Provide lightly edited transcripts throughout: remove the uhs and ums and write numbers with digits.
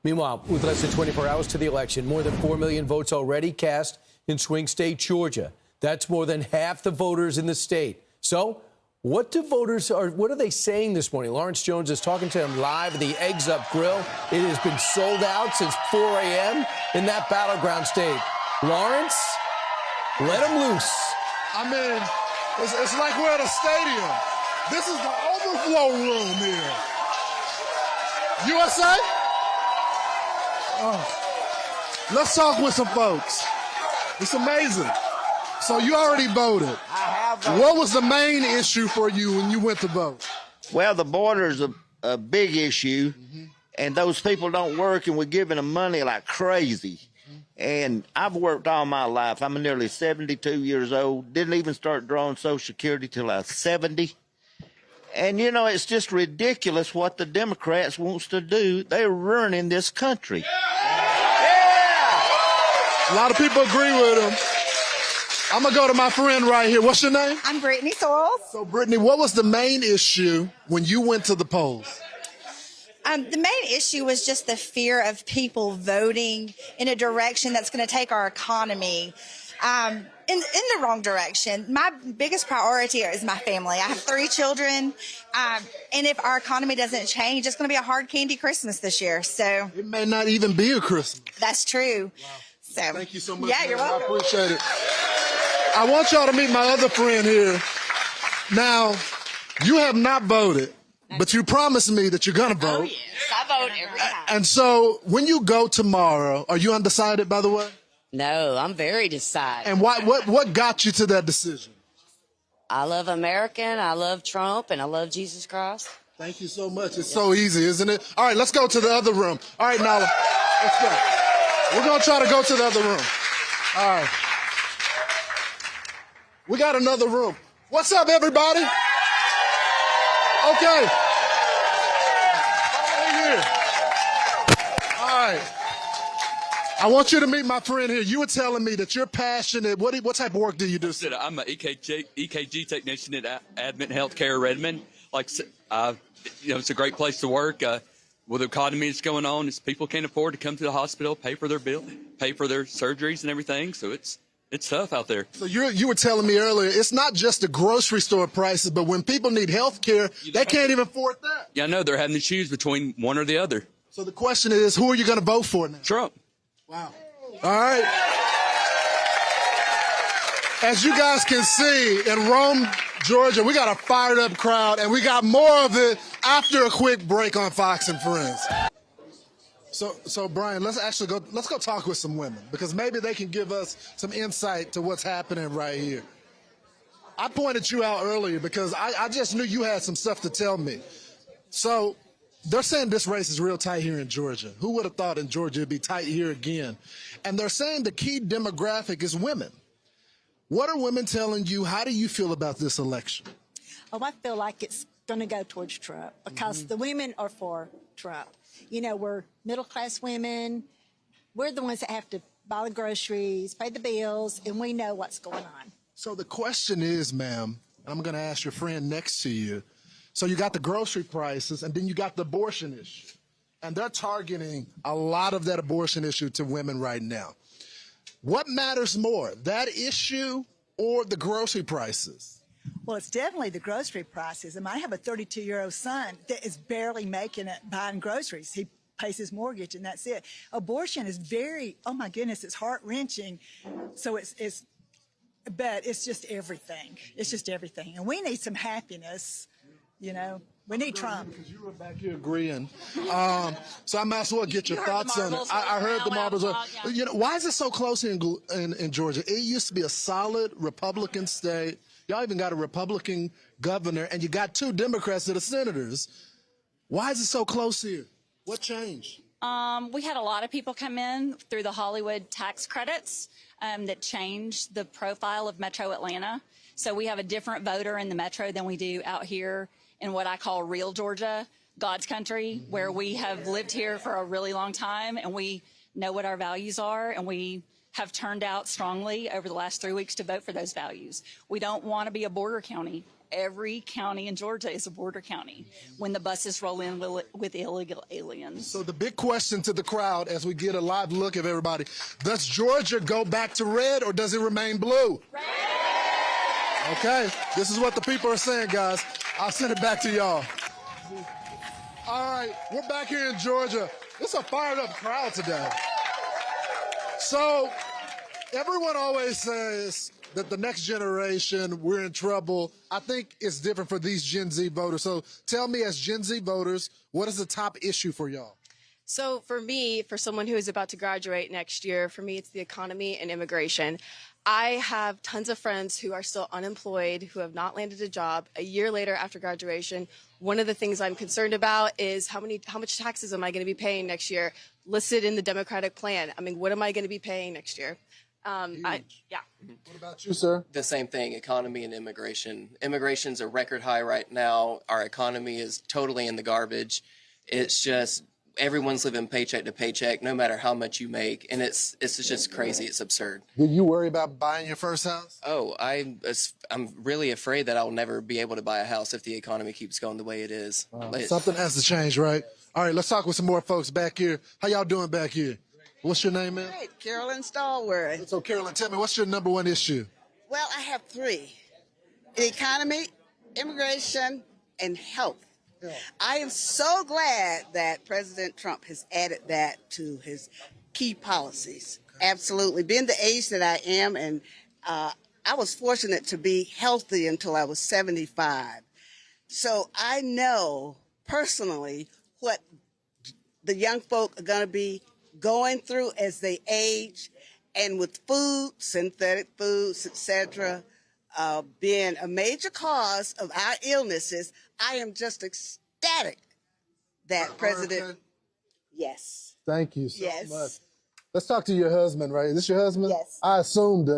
Meanwhile, with less than 24 hours to the election, more than 4 million votes already cast in swing state Georgia. That's more than half the voters in the state. So what are they saying this morning? Lawrence Jones is talking to them live at the Eggs Up Grill. It has been sold out since 4 a.m. in that battleground state. Lawrence, let them loose. I mean, it's like we're at a stadium. This is the overflow room here. USA? Oh. Let's talk with some folks. It's amazing. So you already voted. I have voted. What was the main issue for you when you went to vote? Well, the border's a big issue, and those people don't work, and we're giving them money like crazy. And I've worked all my life. I'm nearly 72 years old. Didn't even start drawing Social Security till I was 70. And, you know, it's just ridiculous what the Democrats wants to do. They're ruining this country. Yeah! A lot of people agree with them. I'm going to go to my friend right here. What's your name? I'm Brittany Sorrells. So, Brittany, what was the main issue when you went to the polls? The main issue was just the fear of people voting in a direction that's going to take our economy in the wrong direction. My biggest priority is my family. I have 3 children, and if our economy doesn't change, it's going to be a hard candy Christmas this year. So it may not even be a Christmas. That's true. Wow. So thank you so much. Yeah, you're welcome. I appreciate it. I want y'all to meet my other friend here. Now, you have not voted, but you promised me that you're going to vote. Oh, yes. I vote every time. And so when you go tomorrow, are you undecided, by the way? No, I'm very decided. And what got you to that decision? I love American, I love Trump, and I love Jesus Christ. Thank you so much. It's so easy, isn't it? All right, let's go to the other room. All right, Nala, let's go. We're going to try to go to the other room. All right. We got another room. What's up, everybody? Okay. Here. All right. I want you to meet my friend here. You were telling me that you're passionate. What type of work do you do? I'm an EKG technician at Advent Healthcare Redmond. It's a great place to work. With the economy that's going on, people can't afford to come to the hospital, pay for their bill, pay for their surgeries and everything. So it's tough out there. So you were telling me earlier, it's not just the grocery store prices, but when people need health care, they can't even afford that. Yeah, I know. They're having to choose between one or the other. So the question is, who are you going to vote for now? Trump. Wow. All right. As you guys can see, in Rome, Georgia, we got a fired up crowd, and we got more of it after a quick break on Fox and Friends. So Brian, let's go talk with some women, because maybe they can give us some insight to what's happening right here. I pointed you out earlier because I just knew you had some stuff to tell me. So they're saying this race is real tight here in Georgia. Who would have thought in Georgia it'd be tight here again? And they're saying the key demographic is women. What are women telling you? How do you feel about this election? Oh, I feel like it's going to go towards Trump because the women are for Trump. You know, we're middle-class women. We're the ones that have to buy the groceries, pay the bills, and we know what's going on. So the question is, ma'am, and I'm going to ask your friend next to you. So you got the grocery prices, and then you got the abortion issue. And they're targeting a lot of that abortion issue to women right now. What matters more, that issue or the grocery prices? Well, it's definitely the grocery prices. I mean, I have a 32-year-old son that is barely making it buying groceries. He pays his mortgage, and that's it. Abortion is very, oh my goodness, it's heart-wrenching. So but it's just everything. It's just everything. And we need some happiness, you know. We need Trump. Because you were back here agreeing. So I might as well get your thoughts on it. I heard the marbles. You know, why is it so close in Georgia? It used to be a solid Republican state. Y'all even got a Republican governor, and you got 2 Democrats that are senators. Why is it so close here? What changed? We had a lot of people come in through the Hollywood tax credits that changed the profile of Metro Atlanta. So we have a different voter in the Metro than we do out here in what I call real Georgia, God's country, where we have lived here for a really long time and we know what our values are, and we have turned out strongly over the last 3 weeks to vote for those values. We don't want to be a border county every county in Georgia is a border county when the buses roll in with illegal aliens. So the big question to the crowd as we get a live look of everybody, does Georgia go back to red or does it remain blue? Red! Okay, this is what the people are saying, guys. I'll send it back to y'all. All right, we're back here in Georgia. It's a fired up crowd today. So everyone always says that the next generation, we're in trouble. I think it's different for these Gen Z voters. So tell me, as Gen Z voters, what is the top issue for y'all? So for me, for someone who is about to graduate next year, for me, it's the economy and immigration. I have tons of friends who are still unemployed, who have not landed a job a year later after graduation. One of the things I'm concerned about is how much taxes am I going to be paying next year, listed in the Democratic plan. I mean, what am I going to be paying next year? What about you, sir? The same thing, economy and immigration. Immigration's a record high right now. Our economy is totally in the garbage. It's just everyone's living paycheck to paycheck, no matter how much you make, and it's just crazy. It's absurd. Do you worry about buying your first house? Oh, I'm really afraid that I'll never be able to buy a house if the economy keeps going the way it is. Something has to change, right? All right, let's talk with some more folks back here. How y'all doing back here? What's your name, man? Great, Carolyn Stallworth. So, Carolyn, tell me, what's your number one issue? Well, I have three: the economy, immigration, and health. Yeah. I am so glad that President Trump has added that to his key policies. Okay. Absolutely. Being the age that I am, and I was fortunate to be healthy until I was 75. So I know personally what the young folk are going to be going through as they age, and with food, synthetic foods, etc., being a major cause of our illnesses, I am just ecstatic that President. Okay. Yes. Thank you so much. Let's talk to your husband, right? Is this your husband? Yes. I assumed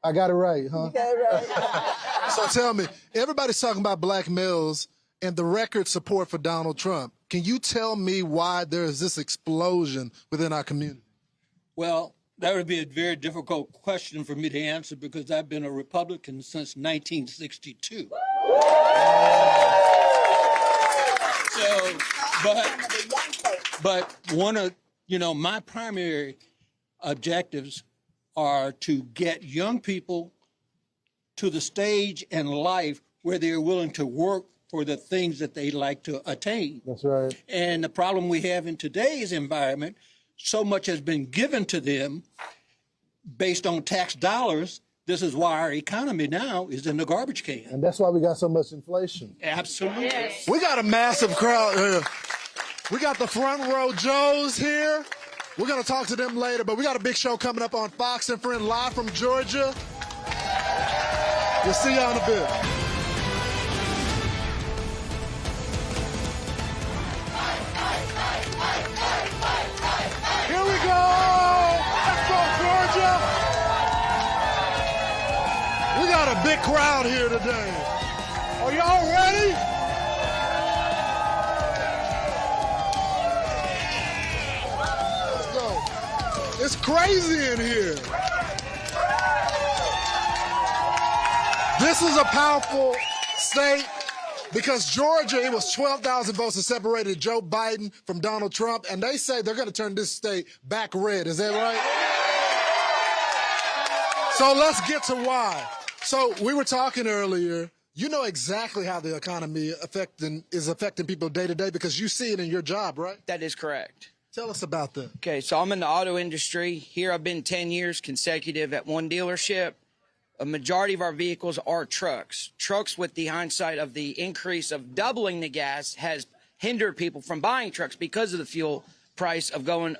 I got it right, huh? You got it right. So tell me, everybody's talking about black males and the record support for Donald Trump. Can you tell me why there is this explosion within our community? Well, that would be a very difficult question for me to answer because I've been a Republican since 1962. But one of, my primary objectives are to get young people to the stage in life where they're willing to work for the things that they like to attain. That's right. And the problem we have in today's environment, so much has been given to them based on tax dollars. This is why our economy now is in the garbage can. And that's why we got so much inflation. Absolutely. Yes. We got a massive crowd here. We got the front row Joes here. We're going to talk to them later, but we got a big show coming up on Fox and Friends live from Georgia. We'll see y'all in a bit. Here we go! Let's go, Georgia! We got a big crowd here today. Are y'all ready? Let's go. It's crazy in here. This is a powerful state. Because Georgia, it was 12,000 votes that separated Joe Biden from Donald Trump, and they say they're going to turn this state back red. Is that right? So let's get to why. So we were talking earlier. You know exactly how the economy is affecting people day to day because you see it in your job, right? That is correct. Tell us about that. Okay, so I'm in the auto industry. Here I've been 10 years consecutive at one dealership. A majority of our vehicles are trucks. Trucks, with the hindsight of the increase of doubling the gas, has hindered people from buying trucks because of the fuel price of going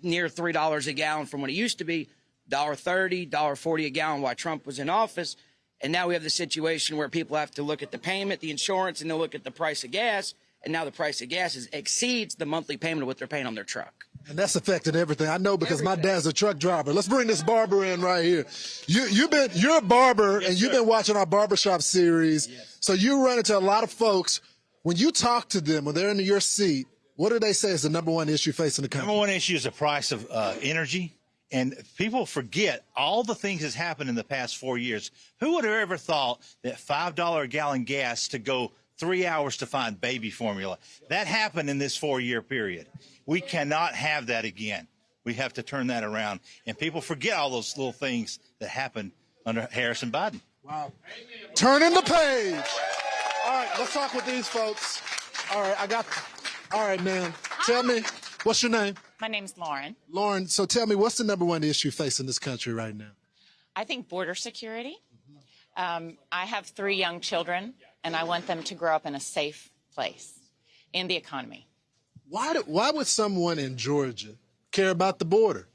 near $3 a gallon from what it used to be, $1.30, $1.40 a gallon while Trump was in office. And now we have the situation where people have to look at the payment, the insurance, and they'll look at the price of gas. And now the price of gas exceeds the monthly payment of what they're paying on their truck. And that's affected everything. I know because my dad's a truck driver. Let's bring this barber in right here. You're a barber, and you've been watching our barbershop series. Yes. So you run into a lot of folks. When you talk to them, when they're in your seat, what do they say is the number one issue facing the country? Number one issue is the price of energy And people forget all the things that's happened in the past 4 years. Who would have ever thought that $5 a gallon gas to go 3 hours to find baby formula? That happened in this 4-year period. We cannot have that again. We have to turn that around. And people forget all those little things that happened under Harris and Biden. Wow. Turning the page. All right, let's talk with these folks. All right, all right, ma'am. Tell me, what's your name? My name's Lauren. Lauren, so tell me, what's the #1 issue facing this country right now? I think border security. I have 3 young children, and I want them to grow up in a safe place, and the economy. Why would someone in Georgia care about the border?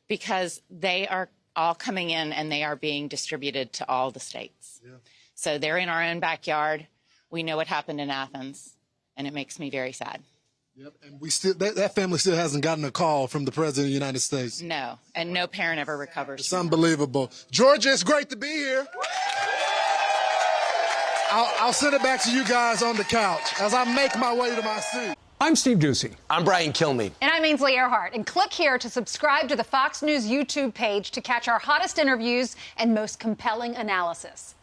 Because they are all coming in, and they are being distributed to all the states. Yeah. So they're in our own backyard. We know what happened in Athens, and it makes me very sad. Yep, and we still that family still hasn't gotten a call from the President of the United States. No, and no parent ever recovers. It's unbelievable. Georgia, it's great to be here. I'll send it back to you guys on the couch as I make my way to my seat. I'm Steve Ducey. I'm Brian Kilmeade. And I'm Ainsley Earhart. And click here to subscribe to the Fox News YouTube page to catch our hottest interviews and most compelling analysis.